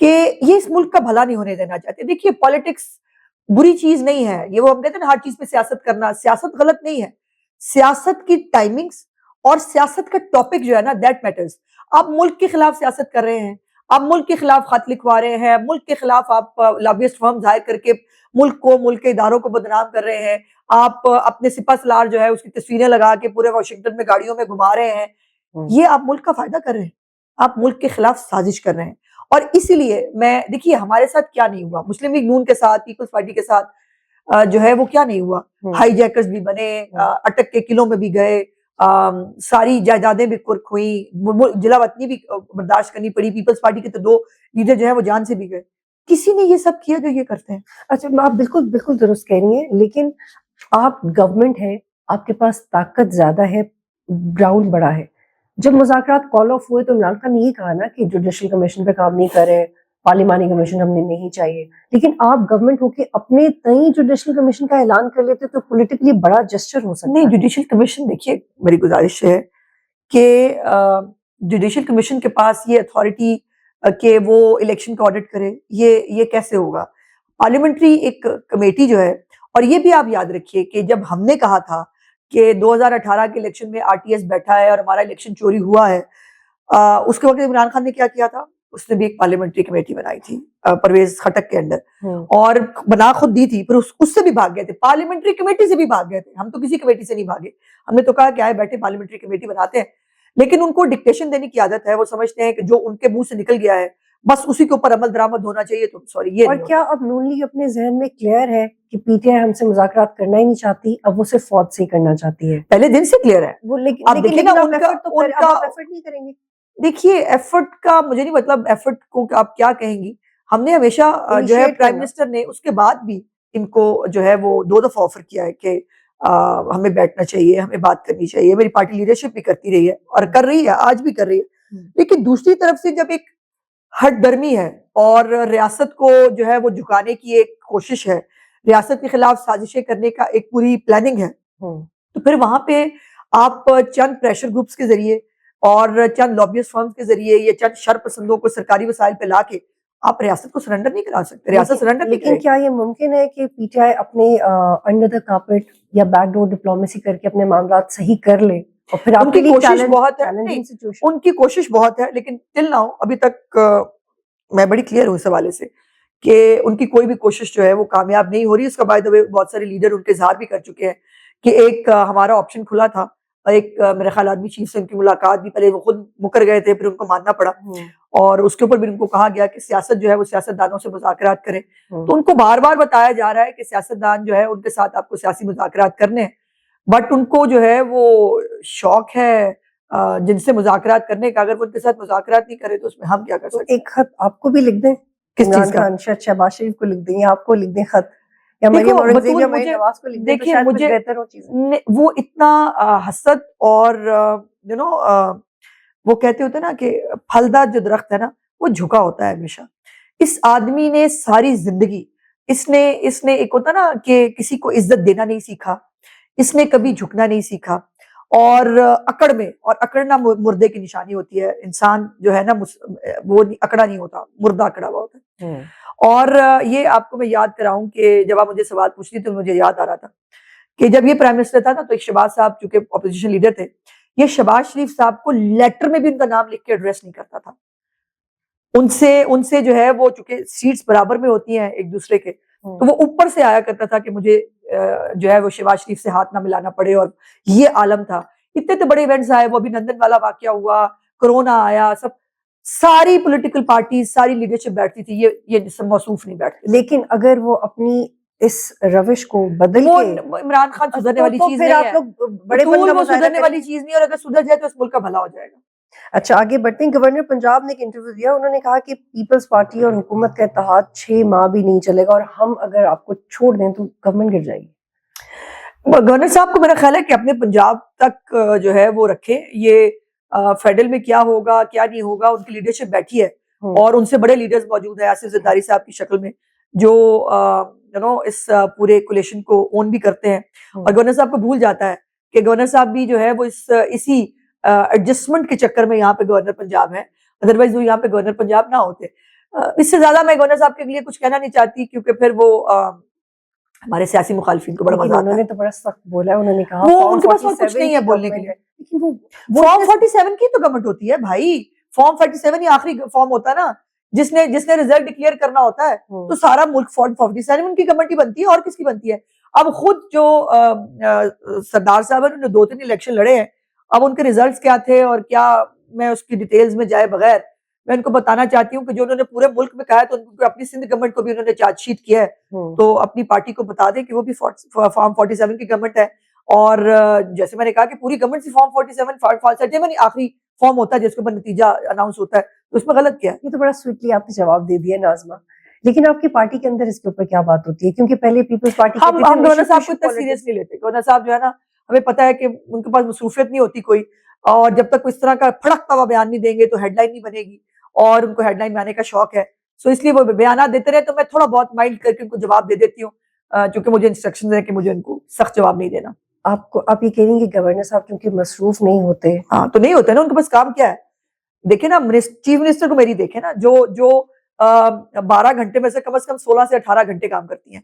کہ یہ اس ملک کا بھلا نہیں ہونے دینا چاہتے. دیکھیے پالیٹکس بری چیز نہیں ہے, یہ وہ ہم کہتے ہیں نا ہر چیز پہ سیاست کرنا, سیاست غلط نہیں ہے, سیاست کی ٹائمنگز اور سیاست کا ٹاپک جو ہے نا دیٹ میٹرز. آپ ملک کے خلاف سیاست کر رہے ہیں, آپ ملک کے خلاف خط لکھوا رہے ہیں, ملک کے خلاف آپ لابیسٹ فرم ظاہر کر کے ملک کو, ملک کے اداروں کو بدنام کر رہے ہیں, آپ اپنے سپہ سالار جو ہے اس کی تصویریں لگا کے پورے واشنگٹن میں گاڑیوں میں گھما رہے ہیں, یہ آپ ملک کا فائدہ کر رہے ہیں, آپ ملک کے خلاف سازش کر رہے ہیں. اور اسی لیے میں دیکھیے ہمارے ساتھ کیا نہیں ہوا, مسلم لیگ نون کے ساتھ, پیپلز پارٹی کے ساتھ جو ہے وہ کیا نہیں ہوا, ہائی جیکرز بھی بنے, اٹک کے قلعوں میں بھی گئے, ساری جائیدادیں بھی کرک ہوئیں, جلا وطنی بھی برداشت کرنی پڑی, پیپلز پارٹی کے تو 2 لیڈر جو ہیں وہ جان سے بھی گئے. کسی نے یہ سب کیا جو یہ کرتے ہیں؟ اچھا آپ بالکل بالکل درست کہہ رہی ہیں, لیکن آپ گورنمنٹ ہے, آپ کے پاس طاقت زیادہ ہے, گراؤنڈ بڑا ہے. جب مذاکرات کال آف ہوئے تو عمران خان نے یہ کہا نا کہ جوڈیشل کمیشن پہ کام نہیں کر رہے, پارلیمانی کمیشن ہم نے نہیں چاہیے, لیکن آپ گورنمنٹ ہو کے اپنے تئیں جوڈیشل کمیشن کا اعلان کر لیتے تو پولیٹیکلی بڑا جسچر ہو سکتا ہے. نہیں, جوڈیشل کمیشن دیکھیے میری گزارش ہے کہ جوڈیشل کمیشن کے پاس یہ اتھارٹی کہ وہ الیکشن کا آڈٹ کرے, یہ کیسے ہوگا؟ پارلیمنٹری ایک کمیٹی جو ہے, اور یہ بھی آپ یاد رکھیے کہ جب ہم نے کہا تھا کہ 2018 کے الیکشن میں RTS بیٹھا ہے اور ہمارا الیکشن چوری ہوا ہے, اس کے وقت عمران خان نے کیا کیا تھا, اس نے بھی ایک پارلیمنٹری کمیٹی بنائی تھی پرویز خٹک کے انڈر, اور بنا خود دی تھی, پھر اس سے بھی بھاگ گئے تھے, پارلیمنٹری کمیٹی سے بھی بھاگ گئے تھے. ہم تو کسی کمیٹی سے نہیں بھاگے, ہم نے تو کہا کہ آئے بیٹھے پارلیمنٹری کمیٹی بناتے ہیں, لیکن ان کو ڈکٹیشن دینے کی عادت ہے, وہ سمجھتے ہیں کہ جو ان کے منہ سے نکل گیا ہے بس اسی کے اوپر عمل درآمد ہونا چاہیے. تو سوری, یہ اور کیا اب نون لیگ اپنے ذہن میں کلیئر ہے کہ PTI ہم سے مذاکرات کرنا ہی نہیں چاہتی, اب وہ صرف فوج سے ہی کرنا چاہتی ہے؟ پہلے دن سے کلیئر ہے وہ آپ دیکھیں نا ان کا ایفرٹ نہیں کریں گے. دیکھیے ایفرٹ کا مجھے نہیں مطلب, ایفرٹ کو آپ کیا کہیں گی, ہم نے ہمیشہ جو ہے پرائم منسٹر نے اس کے بعد بھی ان کو جو ہے وہ 2 دفعہ آفر کیا ہے کہ ہمیں بیٹھنا چاہیے, ہمیں بات کرنی چاہیے. میری پارٹی لیڈرشپ بھی کرتی رہی ہے اور کر رہی ہے, آج بھی کر رہی ہے. لیکن دوسری طرف سے جب ایک ہٹ درمی ہے اور ریاست کو جو ہے وہ جھکانے کی ایک کوشش ہے, ریاست کے خلاف سازشیں کرنے کا ایک پوری پلاننگ ہے, تو پھر وہاں پہ آپ چند پریشر گروپس کے ذریعے اور چند لابیسٹ فرمز کے ذریعے یا چند شر پسندوں کو سرکاری وسائل پہ لا کے آپ ریاست کو سرنڈر نہیں کرا سکتے. ریاست سرنڈر نہیں کرے. لیکن کیا یہ ممکن ہے کہ PTI اپنے انڈر دا کارپیٹ یا بیک ڈور ڈپلومیسی کر کے اپنے معاملات صحیح کر لے؟ اور پھر ان کی کوشش بہت ہے, ان کی کوشش بہت ہے, لیکن ٹل ناؤ ابھی تک میں بڑی کلیئر ہوں اس حوالے سے کہ ان کی کوئی بھی کوشش جو ہے وہ کامیاب نہیں ہو رہی. اس کا بائی دا وے بہت سارے لیڈر ان کے اظہار بھی کر چکے ہیں کہ ایک ہمارا آپشن کھلا تھا, اور ایک میرے خیال آدمی چیف سے ان کی ملاقات بھی, پہلے وہ خود مکر گئے تھے, پھر ان کو ماننا پڑا, اور اس کے اوپر بھی ان کو کہا گیا کہ سیاست جو ہے وہ سیاست دانوں سے مذاکرات کریں. تو ان کو بار بار بتایا جا رہا ہے کہ سیاست دان جو ہے ان کے ساتھ آپ کو سیاسی مذاکرات کرنے ہیں, بٹ ان کو جو ہے وہ شوق ہے جن سے مذاکرات کرنے کا. اگر وہ ان کے ساتھ مذاکرات نہیں کرے تو اس میں ہم کیا کر سکتے ہیں؟ ایک خط آپ کو بھی لکھ دیں, کس چیز کا؟ شہباز شریف کو لکھ دیں یا آپ کو لکھ دیں خط, یا مریم اورنگزیب یا مریم نواز کو لکھ دیں, تو شاید کچھ بہتر ہو چیزیں. وہ اتنا حسد اور وہ کہتے ہوتے نا کہ پھلدار جو درخت ہے نا وہ جھکا ہوتا ہے ہمیشہ. اس آدمی نے ساری زندگی اس نے ایک ہوتا نا کہ کسی کو عزت دینا نہیں سیکھا, اس نے کبھی جھکنا نہیں سیکھا, اور اکڑ میں, اور اکڑنا مردے کی نشانی ہوتی ہے. انسان جو ہے نا وہ اکڑا نہیں ہوتا, مردہ اکڑا ہوا ہوتا ہے. اور یہ آپ کو میں یاد کراؤں کہ جب آپ مجھے سوال پوچھ رہی تو مجھے یاد آ رہا تھا کہ جب یہ پرائم منسٹر تھا نا تو ایک شہباز صاحب چونکہ اپوزیشن لیڈر تھے, یہ شہباز شریف صاحب کو لیٹر میں بھی ان کا نام لکھ کے ایڈریس نہیں کرتا تھا. ان سے جو ہے وہ چونکہ سیٹس برابر میں ہوتی ہیں ایک دوسرے کے, تو وہ اوپر سے آیا کرتا تھا کہ مجھے جو ہے وہ شہباز شریف سے ہاتھ نہ ملانا پڑے. اور یہ عالم تھا, اتنے تو بڑے ایونٹس آئے, وہ ابھی لندن والا واقعہ ہوا, کرونا آیا, سب ساری پولیٹیکل پارٹیز ساری لیڈرشپ بیٹھتی تھی, یہ موصوف نہیں بیٹھتی. لیکن اگر وہ اپنی اس روش کو بدل کے, عمران خان سدھرنے والی چیز نہیں ہے, وہ سدھرنے والی چیز نہیں, اور اگر سدھر جائے تو اس ملک کا بھلا ہو جائے گا. اچھا آگے بڑھتے ہیں. گورنر پنجاب نے ایک انٹرویو دیا, انہوں نے کہا کہ پیپلز پارٹی اور حکومت کا اتحاد 6 ماہ بھی نہیں چلے گا, اور ہم اگر آپ کو چھوڑ دیں تو گورنمنٹ گر جائے گی. گورنر صاحب کو میرا خیال ہے کہ اپنے پنجاب تک جو ہے وہ رکھے. یہ فیڈرل میں کیا ہوگا کیا نہیں ہوگا, ان کی لیڈرشپ بیٹھی ہے, اور ان سے بڑے لیڈرز موجود ہیں, آصف زرداری صاحب کی شکل میں, جو اس پورے کولیشن کو اون بھی کرتے ہیں. اور گورنر صاحب کو بھول جاتا ہے کہ گورنر صاحب بھی جو ہے وہ اسی ایڈجسٹمنٹ کے چکر میں یہاں پہ گورنر پنجاب ہے, ادروائز وہ یہاں پہ گورنر پنجاب نہ ہوتے. اس سے زیادہ میں گورنر صاحب کے لیے کچھ کہنا نہیں چاہتی کیونکہ پھر وہ ہمارے سیاسی مخالفین کو بڑا مزہ آتا ہے. انہوں نے تو بڑا سخت بولا ہے, انہوں نے کہا وہ ان کے پاس اور کچھ نہیں ہے بولنے کے لیے. لیکن وہ فارم 47 کی تو گورنمنٹ ہوتی ہے بھائی, فارم 47 ہی آخری فارم ہوتا ہے نا, جس نے رزلٹ ڈکلیئر کرنا ہوتا ہے, تو سارا ملک فارم 47 ان کی گورنمنٹ ہی بنتی ہے, اور کس کی بنتی ہے. اب خود جو سردار صاحب انہوں نے 2-3 الیکشن لڑے ہیں, اب ان کے ریزلٹس کیا تھے اور کیا, میں اس کی ڈیٹیلز میں جائے بغیر میں ان کو بتانا چاہتی ہوں کہ جو انہوں نے پورے ملک میں کہا ہے, تو ان کو اپنی سندھ گورنمنٹ کو بھی انہوں نے چارج شیٹ کیا ہے, تو اپنی پارٹی کو بتا دیں کہ وہ بھی فارم 47 کی گورنمنٹ ہے. اور جیسے میں نے کہا کہ پوری گورنمنٹ سے فارم 47 آخری فارم ہوتا ہے جس کے اوپر نتیجہ اناؤنس ہوتا ہے, تو اس میں غلط کیا ہے؟ یہ تو بڑا سویٹلی آپ نے جواب دے دیا ناظمہ. لیکن آپ کی پارٹی کے اندر اس کے اوپر کیا بات ہوتی ہے؟ کیونکہ پہلے پیپلز پارٹی ہم گورنر صاحب کو اتنا سیریس نہیں لیتے. گورنر صاحب جو ہے نا, ہمیں پتا ہے کہ ان کے پاس مصروفیت نہیں ہوتی کوئی, اور جب تک اس طرح کا پھڑکتا ہوا بیان نہیں دیں گے تو ہیڈ لائن نہیں بنے گی, اور ان کو ہیڈ لائن میں آنے کا شوق ہے, سو اس لیے وہ بیانات دیتے رہے, تو میں تھوڑا بہت مائلڈ کر کے ان کو جواب دے دیتی ہوں, چونکہ مجھے انسٹرکشن ہے کہ مجھے ان کو سخت جواب نہیں دینا. آپ یہ کہہ رہی ہیں کہ گورنر صاحب کیونکہ مصروف نہیں ہوتے. ہاں تو نہیں ہوتے نا, ان کے پاس کام کیا ہے. دیکھیں نا چیف منسٹر کو میری دیکھیں نا, جو 12 گھنٹے میں سے کم 16 سے 18 گھنٹے کام کرتی ہیں,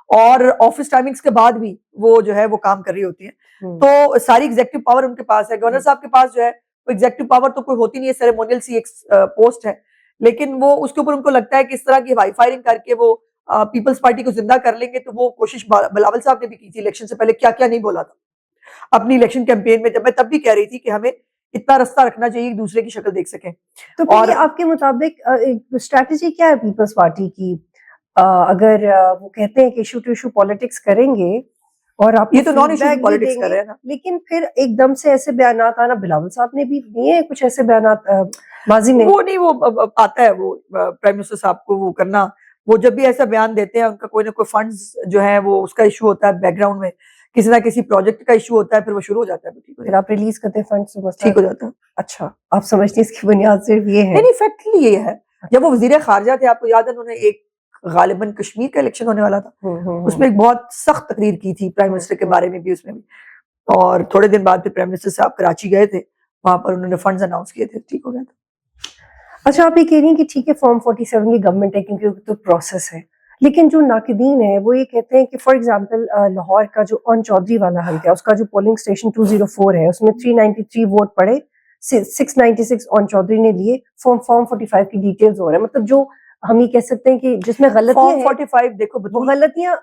اور آفس ٹائمنگز کے بعد بھی وہ جو ہے وہ کام کر رہی ہوتی ہیں. تو ساری ایگزیکٹو پاور ان کے پاس ہے. گورنر صاحب کے پاس جو ہے وہ ایگزیکٹو پاور تو کوئی ہوتی نہیں ہے, سیریمونیل سی ایک پوسٹ ہے, لیکن وہ اس کے اوپر ان کو لگتا ہے کہ اس طرح کی ہائی فائرنگ کر کے وہ پیپلز پارٹی کو زندہ کر لیں گے. تو وہ کوشش بلاول صاحب نے بھی کی تھی الیکشن سے پہلے, کیا کیا نہیں بولا تھا اپنی الیکشن کیمپین میں, جب میں تب بھی کہہ رہی تھی کہ ہمیں اتنا رستہ رکھنا چاہیے ایک دوسرے کی شکل دیکھ سکیں. تو اور آپ کے مطابق اسٹریٹجی کیا ہے پیپلز پارٹی کی, اگر وہ کہتے ہیں کہ ایشو ٹو ایشو پالیٹکس کریں گے, اور آپ یہ تو نان ایشو پالیٹکس کر رہے ہیں نا, لیکن پھر ایک دم سے ایسے بیانات آنا, بلاول صاحب نے بھی دیے ہیں کچھ ایسے بیانات ماضی میں. وہ نہیں, وہ آتا ہے وہ پرائم منسٹر صاحب کو وہ کرنا, وہ جب بھی ایسا بیان دیتے ہیں ان کا کوئی نہ کوئی فنڈز جو ہے وہ اس کا ایشو ہوتا ہے, بیک گراؤنڈ میں کسی نہ کسی پروجیکٹ کا ایشو ہوتا ہے, پھر وہ شروع ہو جاتا ہے, پھر آپ ریلیز کرتے ہیں فنڈز, ٹھیک ہو جاتا ہے. اچھا, آپ سمجھتے ہیں اس کی بنیاد صرف یہ ہے؟ نہیں, فیکٹلی یہ ہے. جب وہ وزیر خارجہ تھے, آپ کو یاد ہے, انہوں نے ایک غالباً کشمیر کا الیکشن ہونے والا تھا, اس میں ایک بہت سخت تقریر کی تھی پرائم منسٹر کے بارے میں بھی, اس میں بھی, اور تھوڑے دن بعد پھر پرائم منسٹر صاحب کراچی گئے تھے, وہاں پر انہوں نے فنڈز اناؤنس کیے تھے, ٹھیک ہو گیا تھا. اچھا, آپ یہ کہہ رہی ہیں کہ ٹھیک ہے فارم 47 کی گورنمنٹ ہے کیونکہ تو پروسیس ہے, لیکن جو ناقدین ہیں وہ یہ کہتے ہیں کہ فار ایگزامپل لاہور کا جو اون چودھری والا حلقہ ہے, اس کا جو پولنگ اسٹیشن 204 ہے, اس میں 393 ووٹ پڑے, 696 اون چودھری نے لیے, فارم 45 کی ڈیٹیلز ہو رہے ہیں. مطلب جو ہم یہ کہہ سکتے ہیں کہ جس میں غلطیاں ہیں, 45 دیکھو وہ غلطیاں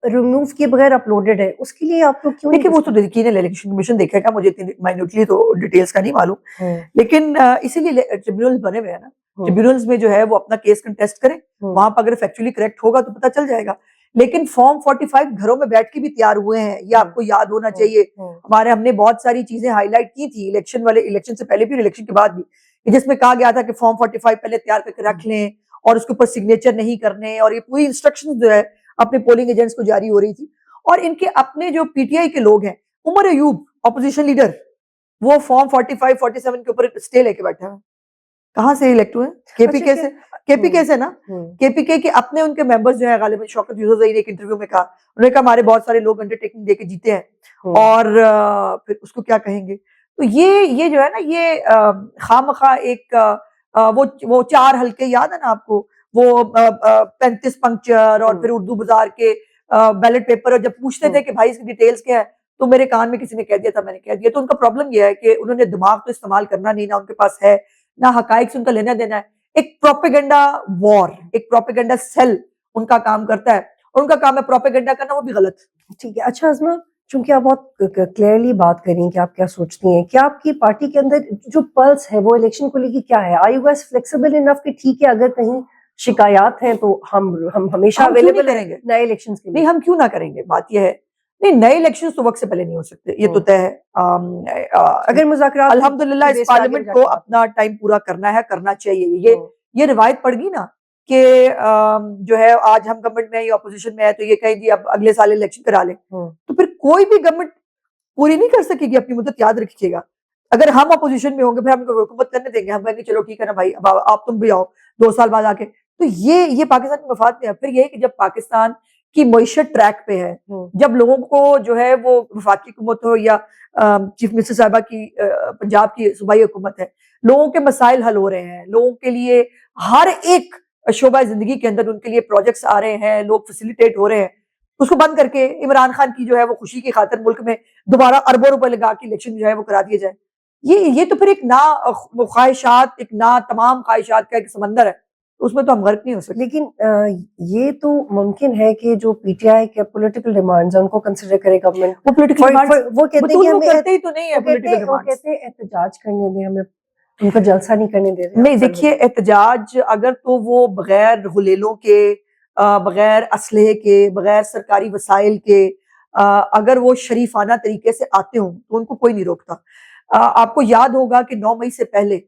ریموو کیے بغیر اپلوڈڈ ہے, اس کے لیے آپ لوگ کیوں دیکھیں, وہ تو یقین ہے الیکشن کمیشن دیکھے گا, مجھے اتنی مائنوٹلی تو ڈیٹیلز کا نہیں معلوم, لیکن اسی لیے ٹریبیونلز بنے ہوئے ہیں نا, ٹریبیونلز میں جو ہے وہ اپنا کیس کنٹیسٹ کریں, وہاں پر اگر فیکچولی کریکٹ ہوگا تو پتہ چل جائے گا. لیکن فارم 45 گھروں میں بیٹھ کے بھی تیار ہوئے ہیں, یہ آپ کو یاد ہونا چاہیے. ہم نے بہت ساری چیزیں ہائی لائٹ کی تھی الیکشن سے پہلے بھی اور الیکشن کے بعد بھی, جس میں کہا گیا تھا کہ فارم 45 پہلے تیار کر کے رکھ لیں, اور اس کے اوپر سگنیچر نہیں کرنے, اور یہ پوری انسٹرکشن جو ہے اپنے پولنگ ایجنٹس کو جاری ہو رہی تھی. اور ان کے اپنے جو پی ٹی آئی کے لوگ ہیں, عمر ایوب اپوزیشن لیڈر, وہ فارم 45 47 کے اوپر اسٹے لے کے بیٹھے ہیں. کہاں سے الیکٹ ہوئے؟ کے پی کے سے. کے پی کے سے نا, کے پی کے اپنے ان کے ممبرز جو ہیں, غالباً شوکت یوسف زئی نے ایک انٹرویو میں کہا, انہوں نے کہا ہمارے بہت سارے لوگ انڈرٹیکنگ دے کے جیتے ہیں, اور پھر اس کو کیا کہیں گے. تو یہ جو ہے نا, یہ خامخواہ ایک وہ 4 حلقے یاد ہے نا آپ کو, وہ 35 پنکچر, اور پھر اردو بازار کے بیلٹ پیپر, اور جب پوچھتے تھے کہ بھائی اس کی ڈیٹیلز کیا ہے, تو میرے کان میں کسی نے کہہ دیا تھا, میں نے کہہ دیا. تو ان کا پرابلم یہ ہے کہ انہوں نے دماغ تو استعمال کرنا نہیں, نہ ان کے پاس ہے, نہ حقائق سے ان کا لینا دینا ہے. ایک پروپیگنڈا وار, ایک پروپیگنڈا سیل ان کا کام کرتا ہے, اور ان کا کام ہے پروپیگنڈا کرنا, وہ بھی غلط. ٹھیک ہے. اچھا عظمہ, چونکہ آپ بہت کلیئرلی بات کریں کہ آپ کیا سوچتی ہیں, کیا آپ کی پارٹی کے اندر جو پلس ہے وہ الیکشن کو لے کے کیا ہے؟ Are you guys flexible enough کہ ٹھیک ہے اگر کہیں شکایات ہیں تو ہم ہمیشہ اویلیبل کریں گے نئے الیکشنز کے لیے؟ نہیں, ہم کیوں نہ کریں گے. بات یہ ہے, نہیں, نئے الیکشنز تو وقت سے پہلے نہیں ہو سکتے, یہ تو طے ہے. اگر مذاکرات, الحمدللہ اس پارلیمنٹ کو اپنا ٹائم پورا کرنا ہے, کرنا چاہیے. یہ روایت پڑ گئی نا کہ جو ہے آج ہم گورنمنٹ میں یا اپوزیشن میں ہے, تو یہ کہیں جی اب اگلے سال الیکشن کرا لیں, تو پھر کوئی بھی گورنمنٹ پوری نہیں کر سکے گی اپنی مدت. یاد رکھیے گا, اگر ہم اپوزیشن میں ہوں گے پھر ہم حکومت کرنے دیں گے, ہم کہیں گے چلو ٹھیک ہے نا بھائی, اب آپ تم بھی آؤ 2 سال بعد آ کے. تو یہ پاکستان کے مفاد میں ہے. پھر یہ کہ جب پاکستان کی معیشت ٹریک پہ ہے, جب لوگوں کو جو ہے وہ وفاقی حکومت ہو یا چیف منسٹر صاحبہ کی پنجاب کی صوبائی حکومت ہے, لوگوں کے مسائل حل ہو رہے ہیں, لوگوں کے لیے ہر ایک شعبہ زندگی کے اندر ان کے لیے پروجیکٹس آ رہے ہیں, لوگ فیسیلیٹیٹ ہو رہے ہیں, اس کو بند کر کے عمران خان کی جو ہے وہ خوشی کی خاطر ملک میں دوبارہ اربوں روپے لگا کے الیکشن جو ہے وہ کرا دیے جائے. یہ تو پھر ایک خواہشات, ایک تمام خواہشات کا ایک سمندر ہے, اس میں تو ہم غرق نہیں ہو سکتے. لیکن یہ تو ممکن ہے کہ جو پی ٹی آئی کے پولیٹیکل ڈیمانڈز ہیں ان کو کنسیڈر کرے گورنمنٹ. وہ پولیٹیکل وہ کہتے ہیں کہ ہمیں کرتے ہی تو نہیں ہے پولیٹیکل وہ ڈیمانڈ. کہتے ہیں احتجاج کرنے دیں, ہمیں ان کو جلسہ نہیں کرنے دے رہے. نہیں دیکھیے, احتجاج اگر تو وہ بغیر حلیلوں کے, بغیر اسلحے کے, بغیر سرکاری وسائل کے, اگر وہ شریفانہ طریقے سے آتے ہوں تو ان کو کوئی نہیں روکتا. آپ کو یاد ہوگا کہ 9 مئی سے پہلے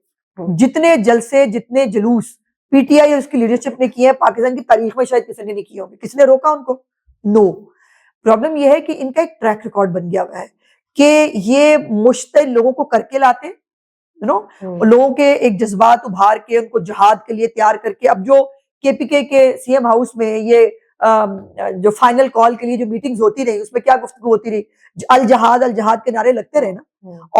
جتنے جلسے, جتنے جلوس پی ٹی آئی اور اس کی لیڈرشپ نے کیے ہیں پاکستان کی تاریخ میں شاید کسی نے نہیں کیے ہوں گے. کس نے روکا ان کو؟ نو. پرابلم یہ ہے کہ ان کا ایک ٹریک ریکارڈ بن گیا ہوا ہے کہ یہ مشتعل لوگوں کو کر کے لاتے, لوگوں کے ایک جذبات ابھار کے, ان کو جہاد کے لیے تیار کر کے. اب جو کے پی کے سی ایم ہاؤس میں یہ جو فائنل کال کے لیے جو میٹنگز ہوتی رہی, اس میں کیا گفتگو ہوتی رہی, الجہاد الجہاد کے نعرے لگتے رہے نا.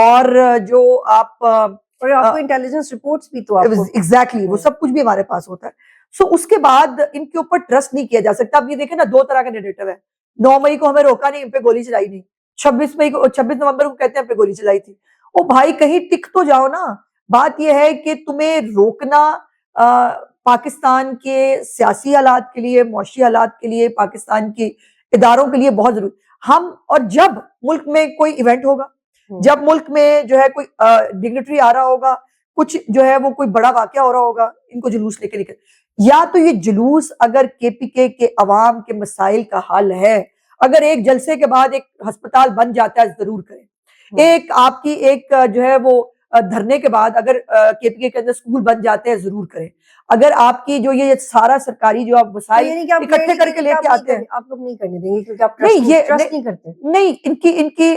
اور جو آپ کو انٹیلیجنس رپورٹس بھی تو ایگزیکٹلی وہ سب کچھ بھی ہمارے پاس ہوتا ہے. سو اس کے بعد ان کے اوپر ٹرسٹ نہیں کیا جا سکتا. اب یہ دیکھیں نا, 2 طرح کا نیریٹو ہے. 9 مئی کو ہمیں روکا نہیں, ان پہ گولی چلائی نہیں. 26 نومبر کو کہتے ہیں ہم پہ گولی چلائی تھی. او بھائی کہیں ٹک تو جاؤ نا. بات یہ ہے کہ تمہیں روکنا پاکستان کے سیاسی حالات کے لیے, معاشی حالات کے لیے, پاکستان کی اداروں کے لیے بہت ضروری. ہم اور جب ملک میں کوئی ایونٹ ہوگا, جب ملک میں جو ہے کوئی ڈگنیٹری آ رہا ہوگا, کچھ جو ہے وہ کوئی بڑا واقعہ ہو رہا ہوگا, ان کو جلوس لے کے نکل. یا تو یہ جلوس اگر کے پی کے عوام کے مسائل کا حل ہے, اگر ایک جلسے کے بعد ایک ہسپتال بن جاتا ہے ضرور کریں. ایک آپ کی ایک جو ہے وہ دھرنے کے بعد اگر کے پی کے اندر اسکول بن جاتے ہیں ضرور کریں. اگر آپ کی جو یہ سارا سرکاری جو آپ وسائل اکٹھے کر کے لے کے آتے ہیں, آپ لوگ نہیں کرنے دیں گے کیونکہ آپ ٹرسٹ نہیں کرتے. نہیں, ان کی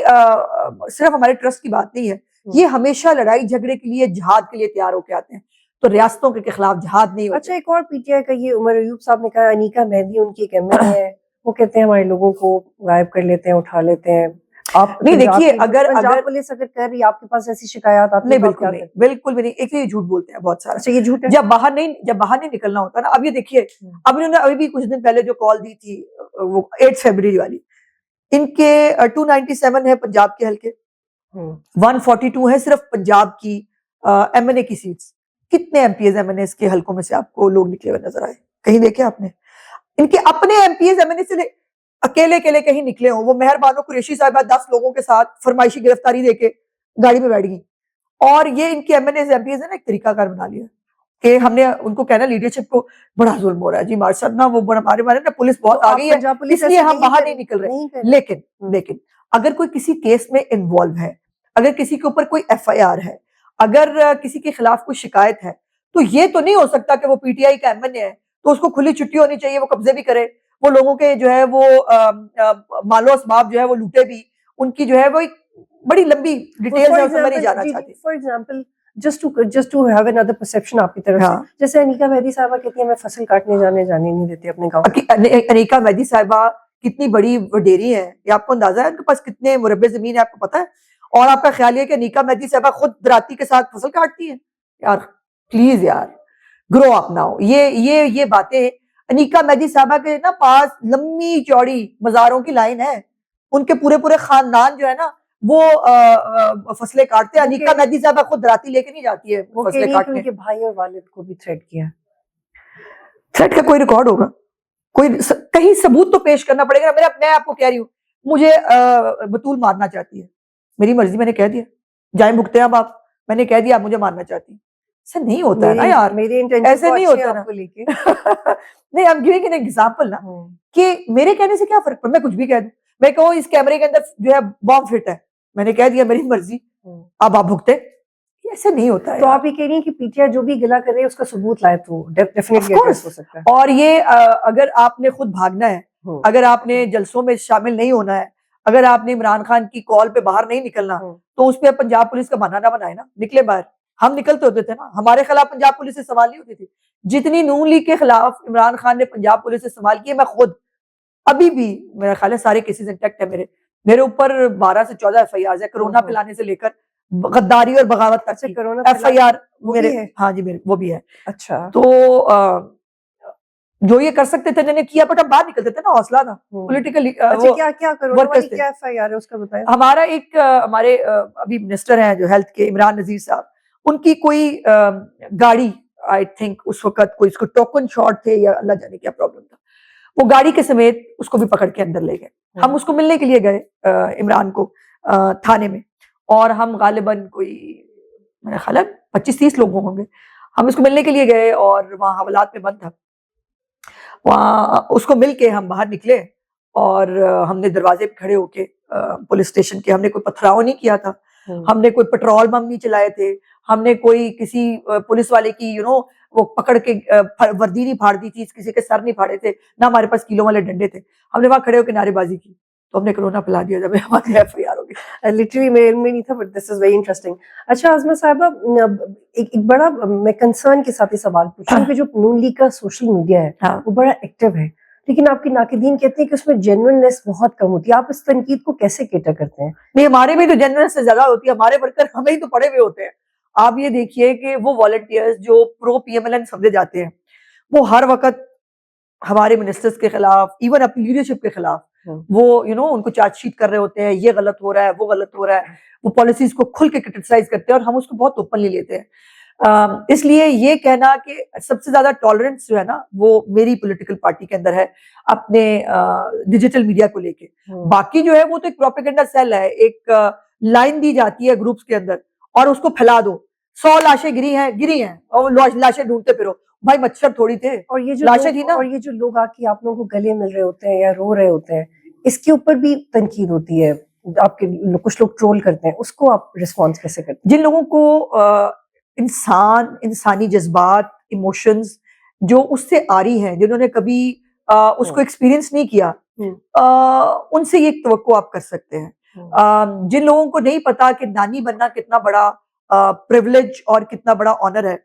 صرف ہمارے ٹرسٹ کی بات نہیں ہے, یہ ہمیشہ لڑائی جھگڑے کے لیے, جہاد کے لیے تیار ہو کے آتے ہیں. تو ریاستوں کے خلاف جہاد نہیں ہوتا. اچھا, ایک اور پی ٹی آئی کا یہ عمر ایوب صاحب نے کہا, انیکا مہدی ان کی ایک ایم ایل اے ہے, وہ کہتے ہیں ہمارے لوگوں کو غائب کر لیتے ہیں, اٹھا لیتے ہیں. آپ نہیں دیکھیے, اگر پولیس اگر کر رہی ہے آپ کے پاس ایسی شکایات آتی نہیں, بالکل بھی نہیں. ایک یہ جھوٹ بولتے ہیں بہت سارا. اچھا, یہ جھوٹ ہے. جب باہر نہیں نکلنا ہوتا نا. اب یہ دیکھیے, اب انہوں نے ابھی بھی کچھ دن پہلے جو کال دی تھی وہ 8 فروری والی, ان کے 297 ہے پنجاب کے حلقے, 142 ہے صرف پنجاب کی ایم این اے کی سیٹس. کتنے ایم پی ایز ایم این ایز کے حلقوں میں سے آپ کو لوگ نکلے ہوئے نظر آئے؟ کہیں دیکھے آپ نے؟ ان کے اپنے M P as M N اے سے اکیلے کہیں نکلے ہوں. وہ مہربانو قریشی صاحبہ 10 لوگوں کے ساتھ فرمائشی گرفتاری دے کے گاڑی میں بیٹھ گئی. اور یہ ان کے ایم این ایز ایم پی ایز نے ایک طریقہ کار بنا لیا کہ ہم نے ان کو کہنا لیڈرشپ کو بڑا ظلم ہو رہا ہے جی ہمارے ساتھ نا, وہ ہمارے بارے میں پولیس بہت آ گئی ہے اس لیے ہم باہر نہیں نکل رہے. لیکن اگر کوئی کسی کیس میں انوالو ہے, اگر کسی کے اوپر کوئی ایف آئی آر ہے, اگر کسی کے خلاف کوئی شکایت ہے, تو یہ تو نہیں ہو سکتا کہ وہ پی ٹی آئی کا ایم این اے ہے تو اس کو کھلی چھٹی ہونی چاہیے, وہ قبضے بھی کرے, وہ لوگوں کے جو ہے وہ مال و اسباب جو ہے وہ لوٹے بھی. ان کی جو ہے وہ ایک بڑی لمبی ڈیٹیلز ہے, اس میں نہیں جانا چاہتی. For example just to have another perception آپ کی طرف سے, جیسے انیکا مہدی صاحبہ کہتی ہیں میں فصل کاٹنے جانے نہیں دیتے اپنے گاؤں. انیکا مہدی صاحبہ کتنی بڑی وڈیری ہے, یہ آپ کو اندازہ ہے ان کے پاس کتنے مربع زمین ہے, آپ کو پتا ہے؟ اور آپ کا خیال یہ کہ انیکا مہدی صاحبہ خود دراتی کے ساتھ فصل کاٹتی ہیں؟ یار پلیز یار, گرو اپ ناؤ. یہ باتیں, انیکا مہدی صاحبہ کے نا پاس لمبی چوڑی مزاروں کی لائن ہے, ان کے پورے خاندان جو ہے نا وہ فصلیں کاٹتے ہیں. انیکا مہدی صاحبہ خود دراتی لے کے نہیں جاتی ہے فصلیں کاٹنے. ان کے بھائی اور والد کو بھی تھریٹ کیا. تھریٹ کا کوئی ریکارڈ ہوگا, کوئی کہیں ثبوت تو پیش کرنا پڑے گا. میں آپ کو کہہ رہی ہوں, مجھے بطول مارنا چاہتی ہے, میری مرضی, میں نے کہہ دیا جائیں بھگتے ہیں آپ, میں نے کہہ دیا آپ مجھے مارنا چاہتی ہیں. ایسا نہیں ہوتا ہے نا یار, ایسے نہیں ہوتا نا. نہیں, I'm giving an example نا, کہ میرے کہنے سے کیا فرق پڑتا, میں کچھ بھی کہہ دوں. میں کہوں اس کیمرے کے اندر جو ہے بام فٹ ہے, میں نے کہہ دیا میری مرضی, اب آپ بھگتے. ایسے نہیں ہوتا ہے. تو آپ یہ کہہ رہی ہیں کہ پی ٹی آئی جو بھی گلا کر رہے ہیں اس کا ثبوت لائے تو ڈیفینیٹلی ہو سکتا ہے. اور یہ اگر آپ نے خود بھاگنا ہے, اگر آپ نے جلسوں میں شامل نہیں ہونا ہے, اگر آپ نے عمران خان کی کال پہ باہر نہیں نکلنا, تو اس پہ پنجاب پولیس کا بہانہ نہ بنائے نا, نکلے باہر. ہم نکلتے ہوتے تھے نا, ہمارے خلاف پنجاب پولیس سے سوال نہیں ہوتی تھی. جتنی نون لیگ کے خلاف عمران خان نے پنجاب پولیس سے سوال کیے, میں خود ابھی بھی میرا خیال ہے سارے کیسز انٹیکٹ ہے میرے اوپر 12 سے 14 ایف آئی آر ہے, کرونا پھیلانے سے لے کر غداری اور بغاوت تک. کرونا ایف آئی آر میرے, ہاں جی میرے وہ بھی ہے. اچھا, تو جو یہ کر سکتے تھے انہوں نے کیا, بٹ ہم باہر نکلتے تھے نا, حوصلہ تھا پولیٹیکل. کیا کرونا والی کیا ایف آئی آر ہے اس کا بتائیں. ہمارا ایک ہمارے ابھی منسٹر ہیں جو ہیلتھ کے, عمران نذیر صاحب, ان کی کوئی گاڑی آئی تھنک اس وقت کوئی اس کو ٹوکن شارٹ تھے یا اللہ جانے کیا پرابلم تھا, وہ گاڑی کے سمیت اس کو بھی پکڑ کے اندر لے گئے. ہم اس کو ملنے کے لیے گئے عمران کو تھانے میں, اور ہم غالباً کوئی میرا خیال ہے 25-30 لوگ ہوں گے, ہم اس کو ملنے کے لیے گئے اور وہاں حوالات میں بند تھا. وہاں اس کو مل کے ہم باہر نکلے اور ہم نے دروازے پہ کھڑے ہو کے پولیس اسٹیشن کے, ہم نے کوئی پتھراؤ نہیں کیا تھا, ہم نے کوئی پیٹرول بم نہیں چلائے تھے, ہم نے کوئی کسی پولیس والے کی وہ پکڑ کے وردی نہیں پھاڑ دی تھی, کسی کے سر نہیں پھاڑے تھے, نہ ہمارے پاس کیلوں والے ڈنڈے تھے. ہم نے وہاں کھڑے ہو کے نعرے بازی کی تو ہم نے کرونا پلا دیا جب ہماری ایف آئی آر ہوگی. لٹرلی میرے علم میں نہیں تھا, but this is very interesting. اچھا عظمہ صاحبہ, ایک بڑا میں کنسرن کے ساتھ یہ سوال پوچھوں کہ جو نون لیگ کا سوشل میڈیا ہے وہ بڑا ایکٹیو ہے, لیکن آپ کے ناقدین کہتے ہیں کہ اس میں جینوئننیس بہت کم ہوتی ہے. آپ اس تنقید کو کیسے کیٹر کرتے ہیں؟ نہیں, ہمارے میں تو جینوئننیس سے زیادہ ہوتی ہے, ہمارے ورکر ہمیں ہی تو پڑے ہوئے ہوتے ہیں. آپ یہ دیکھیے کہ وہ والنٹیئرز جو پرو پی ایم ایل این سمجھے جاتے ہیں, وہ ہر وقت ہمارے منسٹرز کے خلاف, ایون اپنی لیڈرشپ کے خلاف, وہ ان کو چارج شیٹ کر رہے ہوتے ہیں, یہ غلط ہو رہا ہے, وہ غلط ہو رہا ہے, وہ پالیسیز کو کھل کے کرٹیسائز کرتے ہیں, اور ہم اس کو بہت اوپنلی لیتے ہیں. اس لیے یہ کہنا کہ سب سے زیادہ ٹالرنس جو ہے نا وہ میری پولیٹیکل پارٹی کے اندر ہے اپنے ڈیجیٹل میڈیا کو لے کے. باقی جو ہے وہ تو ایک پروپیگنڈا سیل ہے, ایک لائن دی جاتی ہے گروپس کے اندر اور اس کو پھیلا دو, 100 لاشیں گری ہیں اور لاشیں ڈھونڈتے پھرو. بھائی مچھر تھوڑی تھے, اور یہ جو لاشیں تھی نا. اور یہ جو لوگ آ کے آپ لوگوں کو گلے مل رہے ہوتے ہیں یا رو رہے ہوتے ہیں, اس کے اوپر بھی تنقید ہوتی ہے, آپ کے کچھ لوگ ٹرول کرتے ہیں, اس کو آپ ریسپانس کیسے کرتے ہیں؟ جن لوگوں کو انسانی جذبات, ایموشنز جو اس سے آ رہی ہیں, جنہوں نے کبھی اس کو ایکسپیرینس نہیں کیا, ان سے یہ توقع آپ کر سکتے ہیں. جن لوگوں کو نہیں پتا کہ نانی بننا کتنا بڑا پریولیج اور کتنا بڑا آنر ہے,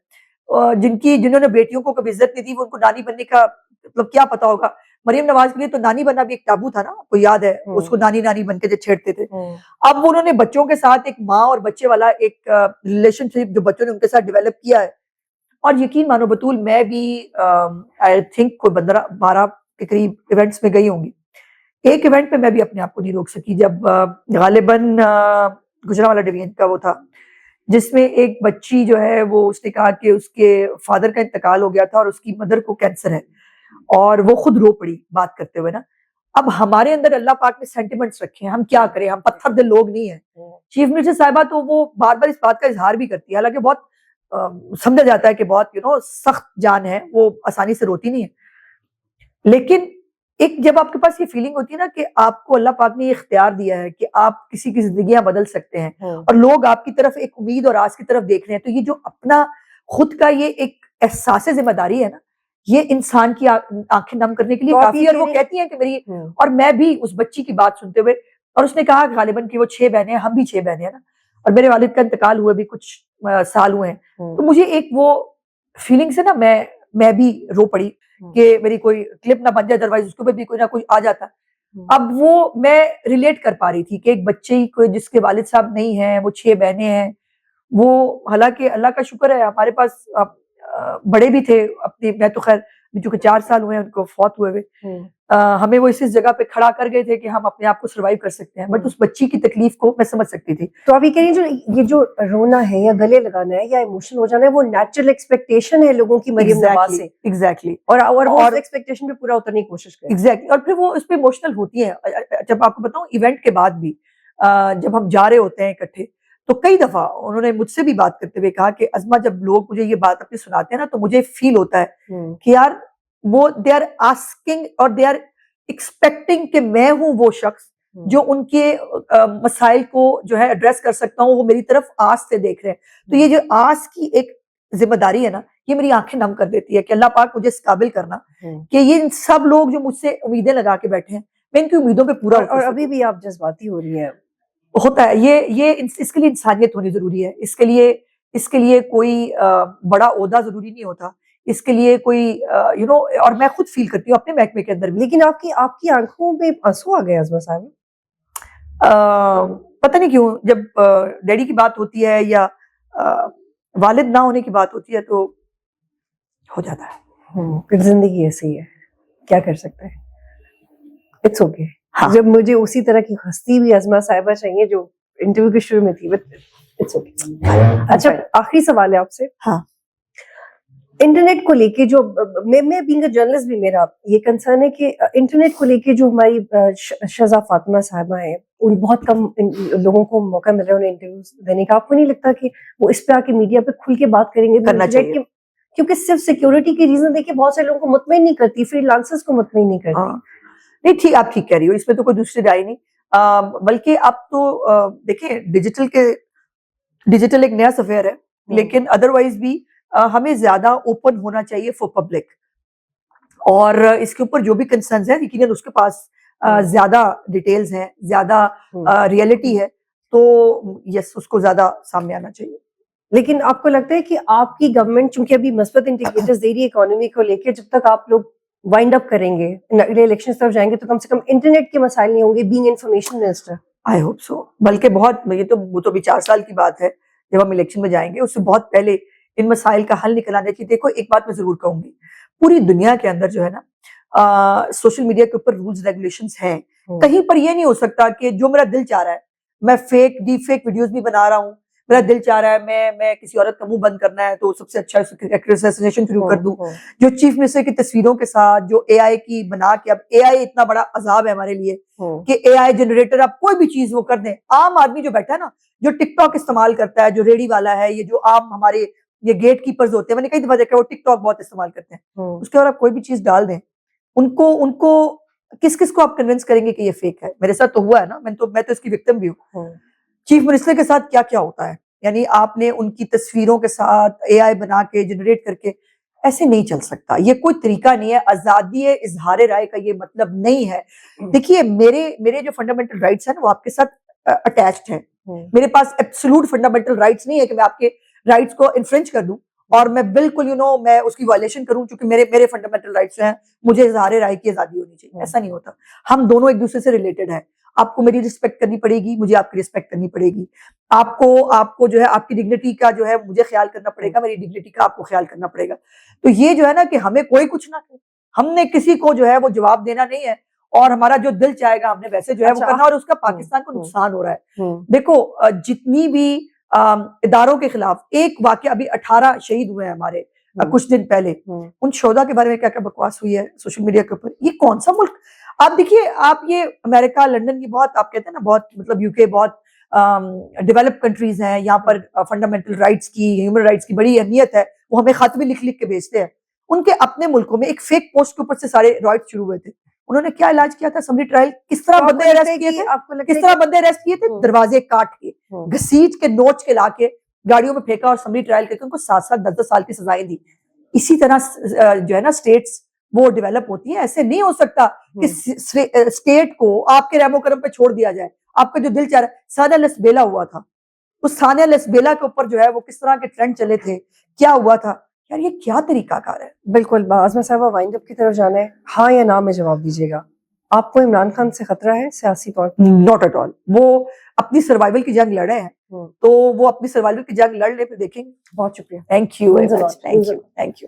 جنہوں نے بیٹیوں کو کبھی عزت نہیں دی, وہ ان کو نانی بننے کا مطلب کیا پتا ہوگا. مریم نواز کے لیے تو نانی بننا بھی ایک تابو تھا نا, آپ کو یاد ہے, اس کو نانی نانی بن کے جو چھیڑتے تھے. اب انہوں نے بچوں کے ساتھ ایک ماں اور بچے والا ایک ریلیشن شپ جو بچوں نے ان کے ساتھ ڈیولپ کیا ہے, اور یقین مانو بطول میں بھی آئی تھنک کوئی 12 کے قریب ایونٹس میں گئی ہوں گی. ایک ایونٹ پہ میں بھی اپنے آپ کو نہیں روک سکی, جب غالباً گجرانوالہ ڈویژن کا وہ تھا, جس میں ایک بچی جو ہے وہ اس نے کہا کہ اس کے فادر کا انتقال ہو گیا تھا اور اس کی مدر کو کینسر ہے, اور وہ خود رو پڑی بات کرتے ہوئے نا. اب ہمارے اندر اللہ پاک نے سینٹیمنٹس رکھے ہیں, ہم کیا کریں, ہم پتھر دل لوگ نہیں ہیں. چیف منسٹر صاحبہ تو وہ بار بار اس بات کا اظہار بھی کرتی ہے, حالانکہ بہت سمجھا جاتا ہے کہ بہت سخت جان ہے, وہ آسانی سے روتی نہیں ہے. لیکن ایک جب آپ کے پاس یہ فیلنگ ہوتی ہے نا کہ آپ کو اللہ پاک نے یہ اختیار دیا ہے کہ آپ کسی کی زندگیاں بدل سکتے ہیں, اور لوگ آپ کی طرف ایک امید اور آس کی طرف دیکھ رہے ہیں, تو یہ جو اپنا خود کا یہ ایک احساس ذمہ داری ہے نا, یہ انسان کی آنکھیں نم کرنے کے لیے کافی ہے. اور وہ کہتی ہیں کہ میری, اور میں بھی اس بچی کی بات سنتے ہوئے, اور اس نے کہا غالباً کہ وہ 6 بہنیں ہیں, ہم بھی 6 بہنیں ہیں نا, اور میرے والد کا انتقال ہوئے بھی کچھ سال ہوئے ہیں, تو مجھے ایک وہ فیلنگ سے نا میں بھی رو پڑی کہ میری کوئی کلپ نہ بن جائے, ادروائز اس کے اوپر بھی کوئی نہ کوئی آ جاتا. اب وہ میں ریلیٹ کر پا رہی تھی کہ ایک بچے کو جس کے والد صاحب نہیں ہیں, وہ 6 بہنیں ہیں, وہ حالانکہ اللہ کا شکر ہے ہمارے پاس بڑے بھی تھے اپنے, میں تو خیر چونکہ 4 سال ہوئے ہیں ان کو فوت ہوئے ہوئے, ہمیں وہ اس جگہ پہ کھڑا کر گئے تھے کہ ہم اپنے آپ کو سروائیو کر سکتے ہیں, بٹ اس بچی کی تکلیف کو میں سمجھ سکتی تھی. تو آپ یہ کہہ رہی ہیں یہ جو رونا ہے یا گلے لگانا ہے یا ایموشنل ہو جانا ہے, وہ نیچرل ایکسپیکٹیشن ہے لوگوں کی مریم نواز سے. ایگزیکٹلی. اور وہ ایکسپیکٹیشن پہ پورا اترنے کی کوشش کریں. ایگزیکٹلی. اور پھر وہ اس پہ ایموشنل ہوتی ہیں. جب آپ کو بتاؤں ایونٹ کے بعد بھی جب ہم جا رہے ہوتے ہیں اکٹھے, تو کئی دفعہ انہوں نے مجھ سے بھی بات کرتے ہوئے کہا کہ عظمہ جب لوگ مجھے یہ بات اپنی سناتے ہیں نا, تو مجھے فیل ہوتا ہے کہ یار وہ دے آر آسکنگ اور دے آر ایکسپیکٹنگ کہ میں ہوں وہ شخص جو ان کے مسائل کو جو ہے ایڈریس کر سکتا ہوں, وہ میری طرف آس سے دیکھ رہے ہیں. تو یہ جو آس کی ایک ذمہ داری ہے نا, یہ میری آنکھیں نم کر دیتی ہے کہ اللہ پاک مجھے اس قابل کرنا کہ یہ سب لوگ جو مجھ سے امیدیں لگا کے بیٹھے ہیں, میں ان کی امیدوں پہ پورا. اور ابھی بھی آپ جذباتی ہو رہی ہیں. ہوتا ہے یہ اس کے لیے انسانیت ہونی ضروری ہے. اس کے لیے کوئی بڑا عہدہ ضروری نہیں ہوتا, اس کے لیے کوئی اور میں خود فیل کرتی ہوں اپنے محکمے کے اندر بھی. لیکن آپ کی آنکھوں میں آنسو آ گئے عظمہ صاحب. پتہ نہیں کیوں, جب ڈیڈی کی بات ہوتی ہے یا والد نہ ہونے کی بات ہوتی ہے تو ہو جاتا ہے. پھر زندگی ایسی ہے, کیا کر سکتے ہیں, اٹس اوکے. ہاں. جب مجھے اسی طرح کی ہستی بھی ازما صاحبہ چاہیے جو انٹرویو کے شروع میں تھی, بٹ اٹس اوکے. اچھا, آخری سوال ہے آپ سے. ہاں, انٹرنیٹ کو لے کے جو میں بینگ اے جرنلسٹ بھی میرا یہ کنسرن ہے کہ انٹرنیٹ کو لے کے جو ہماری شزا فاطمہ صاحبہ ہیں, ان بہت کم لوگوں کو موقع مل رہا ہے انہیں انٹرویوز دینے کا. آپ کو نہیں لگتا کہ وہ اس پہ آ کے میڈیا پہ کھل کے بات کریں گے؟ کرنا چاہیے, کیونکہ صرف سیکیورٹی کی ریزن دیکھیں بہت سے لوگوں کو مطمئن نہیں کرتی, فری لانسرز کو مطمئن نہیں کرتی. نہیں ٹھیک, آپ ٹھیک کہہ رہی ہو, اس میں تو کوئی دوسری رائے نہیں. بلکہ اب تو دیکھیں ڈیجیٹل ایک نیا سفیر ہے, لیکن ادروائز بھی ہمیں زیادہ اوپن ہونا چاہیے فور پبلک, اور اس کے اوپر جو بھی کنسرنز ہیں یقیناً اس کے پاس زیادہ ڈیٹیلز ہیں, زیادہ ریئلٹی ہے, تو یس اس کو زیادہ سامنے آنا چاہیے. لیکن آپ کو لگتا ہے کہ آپ کی گورنمنٹ چونکہ ابھی مثبت انڈیکیٹرز دے رہی ہے اکانومی کو لے کے, جب تک آپ لوگ وائنڈ اپ کریں گے, اگلے الیکشن طرف جائیں گے, تو کم سے کم انٹرنیٹ کے مسائل نہیں ہوں گے being information minister? I hope so. بلکہ بہت, وہ تو بھی 4 سال کی بات ہے جب ہم الیکشن میں جائیں گے, اس سے بہت پہلے ان مسائل کا حل نکل آنے کی. دیکھو ایک بات میں ضرور کہوں گی, پوری دنیا کے اندر جو ہے نا سوشل میڈیا کے اوپر رولز ریگولیشنز ہیں. کہیں پر یہ نہیں ہو سکتا کہ جو میرا دل چاہ رہا ہے, میں ڈیپ فیک ویڈیوز بھی بنا رہا ہوں, میرا دل چاہ رہا ہے میں کسی عورت کا منہ بند کرنا ہے تو سب سے اچھا اسیسینیشن شروع کر دوں, جو چیف منسٹر کی تصویروں کے ساتھ جو اے آئی کی بنا کے, اب اے آئی اتنا بڑا عذاب ہے ہمارے لیے کہ اے آئی جنریٹر آپ کوئی بھی چیز وہ کر دیں. عام آدمی جو بیٹھا ہے نا, جو ٹک ٹاک استعمال کرتا ہے, جو ریڈی والا ہے, یہ جو عام ہمارے یہ گیٹ کیپرز ہوتے ہیں, میں نے کئی دفعہ دیکھا وہ ٹک ٹاک بہت استعمال کرتے ہیں, اس کے اور آپ کوئی بھی چیز ڈال دیں, ان کو کس کو آپ کنونس کریں گے کہ یہ فیک ہے؟ میرے ساتھ تو ہوا ہے نا, میں تو اس کی وکٹم بھی ہوں. چیف منسٹر کے ساتھ کیا کیا ہوتا ہے, یعنی آپ نے ان کی تصویروں کے ساتھ اے آئی بنا کے جنریٹ کر کے, ایسے نہیں چل سکتا, یہ کوئی طریقہ نہیں ہے. آزادی اظہار رائے کا یہ مطلب نہیں ہے. دیکھیے میرے جو فنڈامنٹل رائٹس ہیں وہ آپ کے ساتھ اٹیچڈ ہیں. میرے پاس ایبسولوٹ فنڈامنٹل رائٹس نہیں ہے کہ میں آپ کے رائٹس کو انفرنج کر دوں اور میں بالکل میں اس کی وائلیشن کروں, چونکہ میرے فنڈامنٹل رائٹس ہیں, مجھے اظہار رائے کی آزادی ہونی چاہیے. ایسا نہیں ہوتا. ہم دونوں ایک دوسرے سے ریلیٹڈ ہیں. آپ کو میری رسپیکٹ کرنی پڑے گی, مجھے آپ کی رسپیکٹ کرنی پڑے گی. آپ کو جو ہے آپ کی ڈگنیٹی کا جو ہے مجھے خیال کرنا پڑے گا, میری ڈگنیٹی کا آپ کو خیال کرنا پڑے گا. تو یہ جو ہے نا کہ ہمیں کوئی کچھ نہ کرے, ہم نے کسی کو جو ہے وہ جواب دینا نہیں ہے, اور ہمارا جو دل چاہے گا ہم نے ویسے جو ہے وہ کرنا, اور اس کا پاکستان کو نقصان ہو رہا ہے. دیکھو جتنی بھی اداروں کے خلاف ایک واقعہ, ابھی 18 شہید ہوئے ہیں ہمارے کچھ دن پہلے, ان شہداء کے بارے میں کیا کیا بکواس ہوئی ہے سوشل میڈیا کے اوپر. یہ کون سا ملک آپ دیکھیے, آپ یہ امریکہ, لنڈن, یہ بہت آپ کہتے ہیں نا بہت مطلب یو کے بہت ڈیولپ کنٹریز ہیں, یہاں پر فنڈامنٹل رائٹس کی, ہیومن رائٹس کی بڑی اہمیت ہے. وہ ہمیں خط بھی لکھ کے بھیجتے ہیں. ان کے اپنے ملکوں میں ایک فیک پوسٹ کے اوپر سے سارے رائٹس شروع ہوئے تھے. انہوں نے کیا علاج کیا تھا, اسمبلی ٹرائل, کس طرح بندے اریسٹ کیے تھے, دروازے کاٹ کے, گھسیٹ کے, نوچ کے لا کے گاڑیوں میں پھینکا, اور اسمبلی ٹرائل کر کے ان کو 7 10 سال کی سزائیں دی. اسی طرح جو ہے نا اسٹیٹس وہ ڈیولپ ہوتی ہیں. ایسے نہیں ہو سکتا کہ اسٹیٹ کو آپ کے رحم و کرم پہ چھوڑ دیا جائے. آپ کا جو دل چاہ رہا ہے, ثانیہ لسبیلا ہوا تھا, اس ثانیہ لسبیلا کے اوپر جو ہے وہ کس طرح کے ٹرینڈ چلے تھے, کیا ہوا تھا یار, یہ کیا طریقہ کار ہے. بالکل. عظما صاحبہ وائنڈ اپ کی طرف جانا ہے, ہاں یا نا میں جواب دیجیے گا. آپ کو عمران خان سے خطرہ ہے سیاسی طور پر؟ Not at all. وہ اپنی سروائیول کی جنگ لڑے ہیں, تو وہ اپنی سروائیول کی جنگ لڑ لے, پھر دیکھیں گے. بہت شکریہ. Thank you.